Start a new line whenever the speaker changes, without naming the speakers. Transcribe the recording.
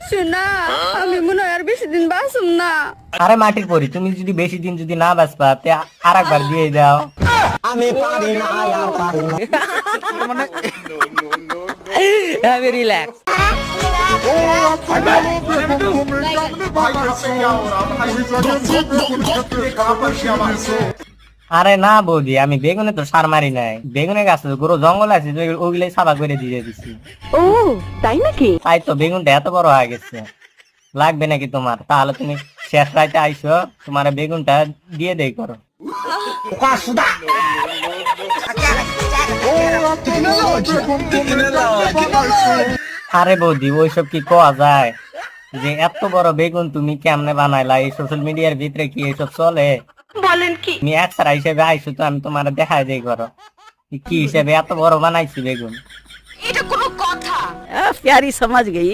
শোনা, আমি মনে হয় আর বেশি দিন বাঁচুম না।
আরে মাটির পরি, তুমি যদি বেশি দিন যদি না বাঁচবা তে আর একবার দিয়ে দাও।
আমি পারি না আর পারি না।
আমি রিল্যাক্স।
আরে না বৌদি, আমি বেগুনে তো সার মারি নাই, বেগুনের গাছে তো পুরো জঙ্গল আছে, ওগুলাই সাফা করে দিয়ে দিছি।
ও তাই নাকি?
তাই তো বেগুনটা এত বড় হয়ে গেছে। লাগবে নাকি তোমার? তাহলে তুমি শেষ রাইতে আইসো, তোমার বেগুনটা দিয়ে দেই করো। আরে বৌদি, ওইসব কি কোয়া যায়? যে এত বড় বেগুন তুমি কেমনে বানাইলা? এই সোশ্যাল মিডিয়ার ভিতরে কি এইসব চলে?
বলেন কি?
তুমি একসারা হিসেবে আইসো তো আমি তোমার দেখাই দেই করো কি হিসেবে এত বড় বানাইছি বেগুন।
এটা কোনো কথা?
प्यारी समझ गई।